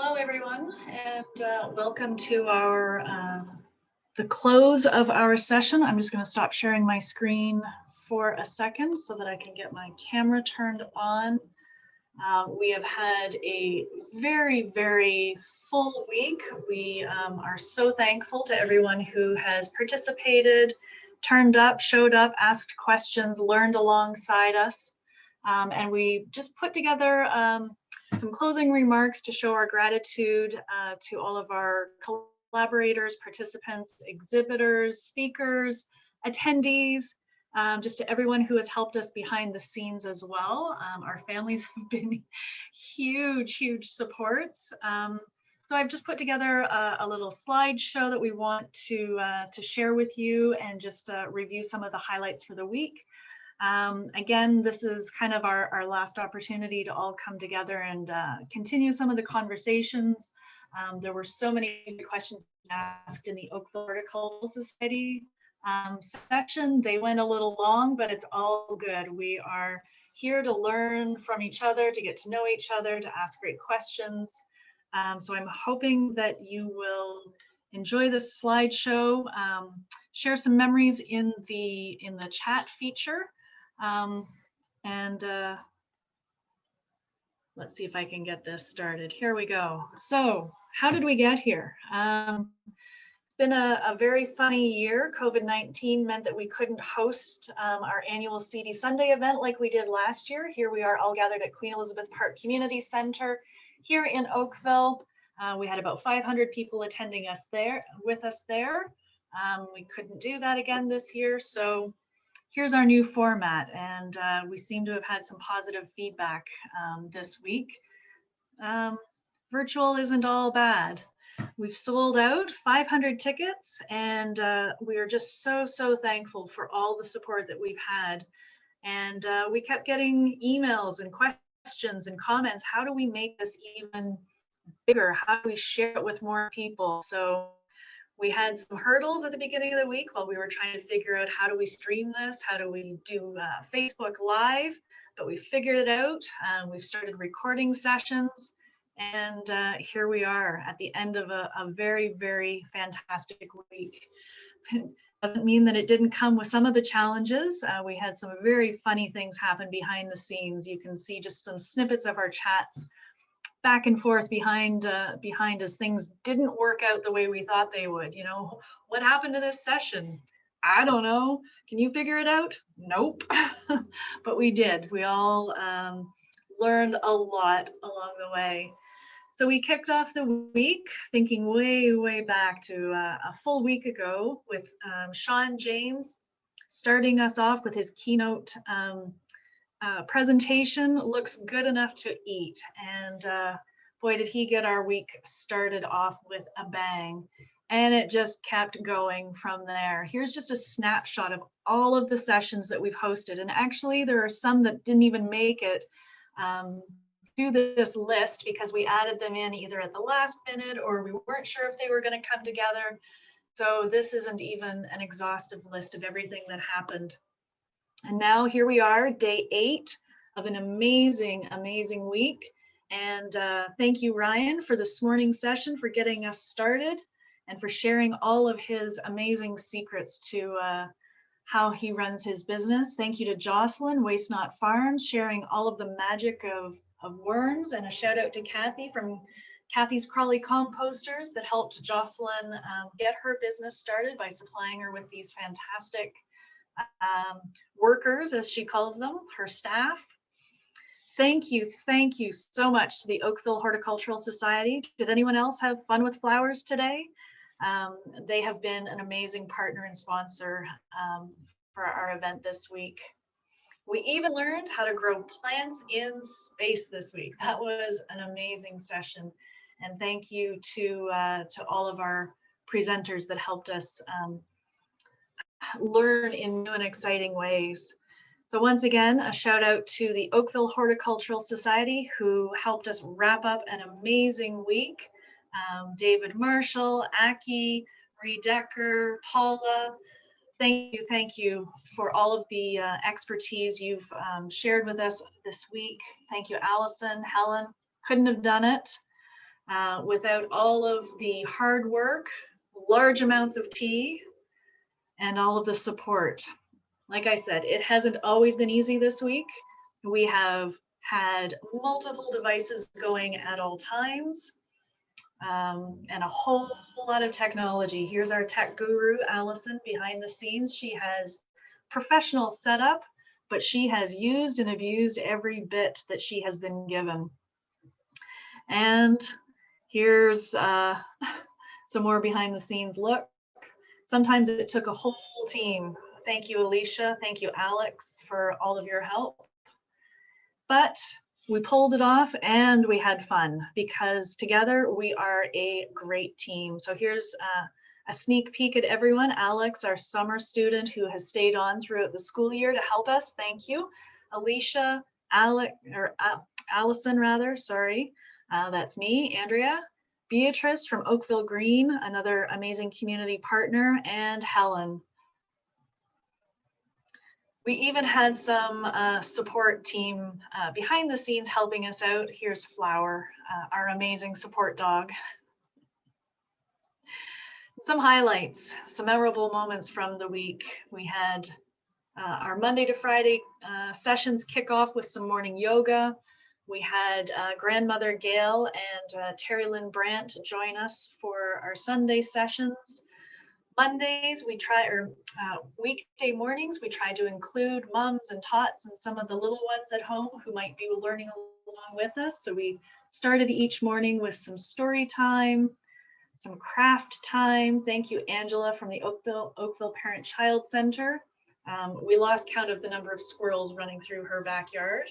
Hello, everyone, and welcome to the close of our session. I'm just going to stop sharing my screen for a second so that I can get my camera turned on. We have had a very, very full week. We are so thankful to everyone who has participated, turned up, showed up, asked questions, learned alongside us. And we just put together some closing remarks to show our gratitude to all of our collaborators, participants, exhibitors, speakers, attendees, just to everyone who has helped us behind the scenes as well. Our families have been huge, huge supports. So I've just put together a little slideshow that we want to share with you and just review some of the highlights for the week. Again, this is kind of our last opportunity to all come together and continue some of the conversations. There were so many questions asked in the Oakville Horticultural Society section. They went a little long, but it's all good. We are here to learn from each other, to get to know each other, to ask great questions. So I'm hoping that you will enjoy this slideshow, share some memories in the chat feature. Let's see if I can get this started. Here we go. So how did we get here? It's been a very funny year. COVID-19 meant that we couldn't host our annual CD Sunday event like we did last year. Here we are all gathered at Queen Elizabeth Park Community Center here in Oakville. We had about 500 people attending us there with us there. We couldn't do that again this year. So here's our new format, and we seem to have had some positive feedback this week. Virtual isn't all bad. We've sold out 500 tickets, and we are just so thankful for all the support that we've had. And we kept getting emails and questions and comments. How do we make this even bigger? How do we share it with more people? So we had some hurdles at the beginning of the week while we were trying to figure out how do we stream this, how do we do Facebook Live, but we figured it out. We've started recording sessions, and here we are at the end of a very, very fantastic week. Doesn't mean that it didn't come with some of the challenges. We had some very funny things happen behind the scenes. You can see just some snippets of our chats back and forth behind us. Things didn't work out the way we thought they would. You know, what happened to this session? I don't know. Can you figure it out? Nope. But we did. We all learned a lot along the way. So we kicked off the week thinking way back to a full week ago with Sean James starting us off with his keynote presentation. Looks good enough to eat, and boy, did he get our week started off with a bang, and it just kept going from there. Here's just a snapshot of all of the sessions that we've hosted, and actually there are some that didn't even make it to this list because we added them in either at the last minute or we weren't sure if they were going to come together. So this isn't even an exhaustive list of everything that happened. And now here we are, day 8 of an amazing week. And thank you, Ryan, for this morning's session, for getting us started and for sharing all of his amazing secrets to how he runs his business. Thank you to Jocelyn, Waste Not Farms, sharing all of the magic of worms, and a shout out to Kathy from Kathy's Crawley Composters that helped Jocelyn get her business started by supplying her with these fantastic workers, as she calls them, her staff. Thank you so much to the Oakville Horticultural Society. Did anyone else have fun with flowers today? They have been an amazing partner and sponsor for our event this week. We even learned how to grow plants in space this week. That was an amazing session. And thank you to all of our presenters that helped us learn in new and exciting ways. So once again, a shout out to the Oakville Horticultural Society who helped us wrap up an amazing week. David Marshall, Aki, Marie Decker, Paula, thank you for all of the expertise you've shared with us this week. Thank you, Allison, Helen, couldn't have done it. without all of the hard work, large amounts of tea, and all of the support. Like I said, it hasn't always been easy this week. We have had multiple devices going at all times, and a whole lot of technology. Here's our tech guru, Allison, behind the scenes. She has professional setup, but she has used and abused every bit that she has been given. And here's some more behind the scenes look. Sometimes it took a whole team. Thank you, Alicia. Thank you, Alex, for all of your help. But we pulled it off and we had fun because together we are a great team. So here's a sneak peek at everyone. Alex, our summer student who has stayed on throughout the school year to help us. Thank you. Alicia, Allison rather, sorry. That's me, Andrea. Beatrice from Oakville Green, another amazing community partner, and Helen. We even had some support team behind the scenes helping us out. Here's Flower, our amazing support dog. Some highlights, some memorable moments from the week. We had our Monday to Friday sessions kick off with some morning yoga. We had grandmother Gail and Terry Lynn Brandt join us for our Sunday sessions. Mondays, weekday mornings, we try to include moms and tots and some of the little ones at home who might be learning along with us. So we started each morning with some story time, some craft time. Thank you, Angela from the Oakville Parent Child Center. We lost count of the number of squirrels running through her backyard.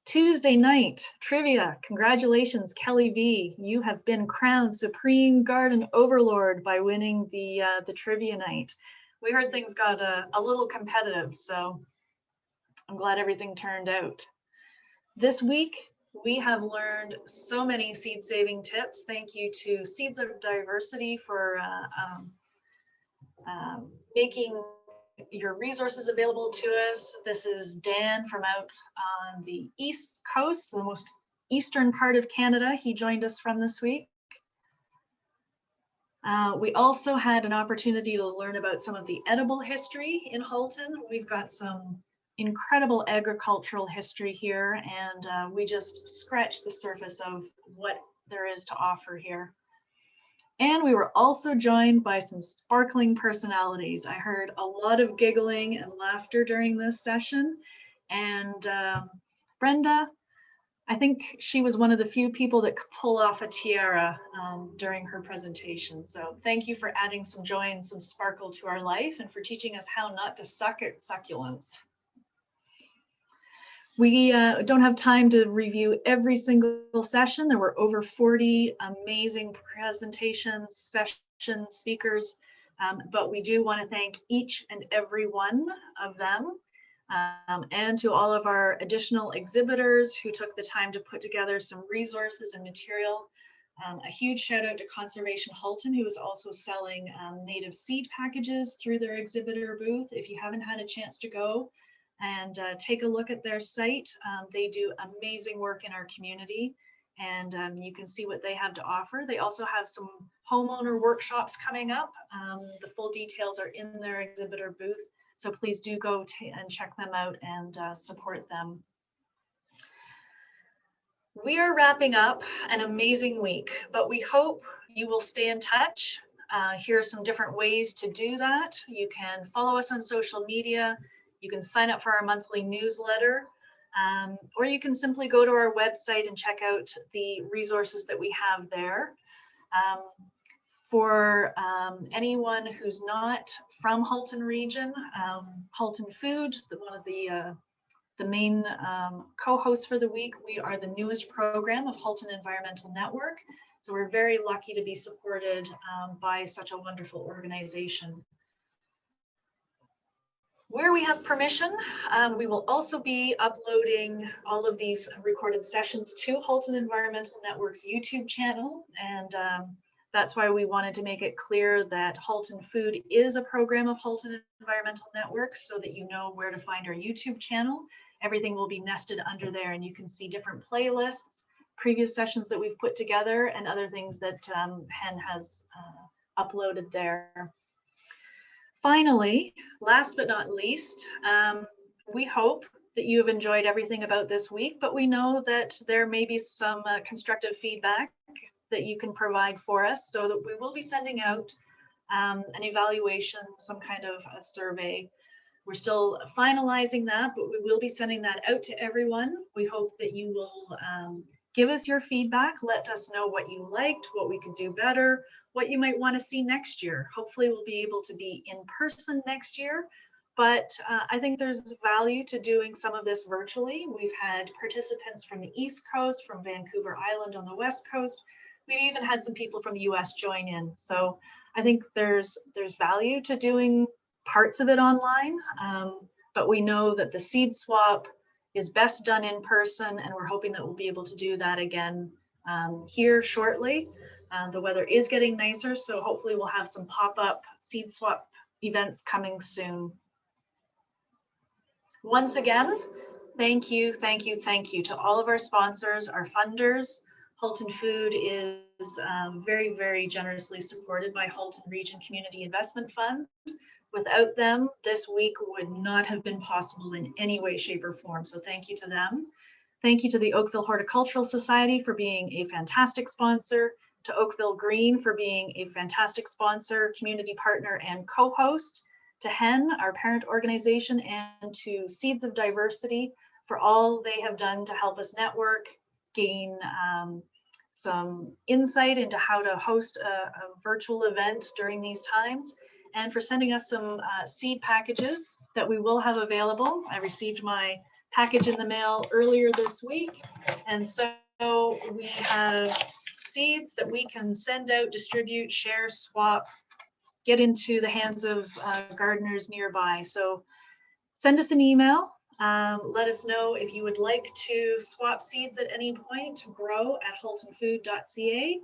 Tuesday night, trivia. Congratulations, Kelly V. You have been crowned Supreme Garden Overlord by winning the trivia night. We heard things got a little competitive, so I'm glad everything turned out. This week, we have learned so many seed saving tips. Thank you to Seeds of Diversity for making your resources available to us. This is Dan from out on the East Coast, the most eastern part of Canada. He joined us from this week. We also had an opportunity to learn about some of the edible history in Halton. We've got some incredible agricultural history here, and we just scratched the surface of what there is to offer here. And we were also joined by some sparkling personalities. I heard a lot of giggling and laughter during this session. And Brenda, I think she was one of the few people that could pull off a tiara during her presentation. So thank you for adding some joy and some sparkle to our life and for teaching us how not to suck at succulents. We don't have time to review every single session. There were over 40 amazing presentations, sessions, speakers, but we do want to thank each and every one of them, and to all of our additional exhibitors who took the time to put together some resources and material. A huge shout out to Conservation Halton, who is also selling native seed packages through their exhibitor booth. If you haven't had a chance to go and take a look at their site. They do amazing work in our community, and you can see what they have to offer. They also have some homeowner workshops coming up. The full details are in their exhibitor booth, so please do go and check them out and support them. We are wrapping up an amazing week, but we hope you will stay in touch. Here are some different ways to do that. You can follow us on social media. You can sign up for our monthly newsletter, or you can simply go to our website and check out the resources that we have there. For anyone who's not from Halton Region, Halton Food, one of the main co-hosts for the week, we are the newest program of Halton Environmental Network. So we're very lucky to be supported by such a wonderful organization. Where we have permission, we will also be uploading all of these recorded sessions to Halton Environmental Network's YouTube channel. And that's why we wanted to make it clear that Halton Food is a program of Halton Environmental Network, so that you know where to find our YouTube channel. Everything will be nested under there, and you can see different playlists previous sessions that we've put together and other things that Hen has uploaded there. Finally, last but not least, we hope that you have enjoyed everything about this week, but we know that there may be some constructive feedback that you can provide for us, so that we will be sending out an evaluation, some kind of a survey. We're still finalizing that, but we will be sending that out to everyone. We hope that you will give us your feedback, let us know what you liked, what we could do better, what you might want to see next year. Hopefully we'll be able to be in person next year, but I think there's value to doing some of this virtually. We've had participants from the East Coast, from Vancouver Island on the West Coast. We've even had some people from the US join in. So I think there's value to doing parts of it online, but we know that the seed swap is best done in person, and we're hoping that we'll be able to do that again here shortly. The weather is getting nicer, so hopefully we'll have some pop-up seed swap events coming soon. Once again, thank you to all of our sponsors, our funders. Halton Food is very, very generously supported by Halton Region Community Investment Fund. Without them, this week would not have been possible in any way, shape, or form. So thank you to them. Thank you to the Oakville Horticultural Society for being a fantastic sponsor, to Oakville Green for being a fantastic sponsor, community partner, and co-host, to HEN, our parent organization, and to Seeds of Diversity for all they have done to help us network, gain some insight into how to host a virtual event during these times, and for sending us some seed packages that we will have available. I received my package in the mail earlier this week, and so we have seeds that we can send out, distribute, share, swap, get into the hands of gardeners nearby. So send us an email. Let us know if you would like to swap seeds at any point, grow at haltonfood.ca.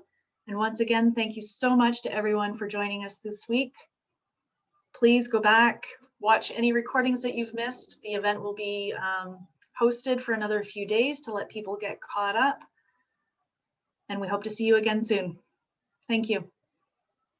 And once again, thank you so much to everyone for joining us this week. Please go back, watch any recordings that you've missed. The event will be hosted for another few days to let people get caught up. And we hope to see you again soon. Thank you.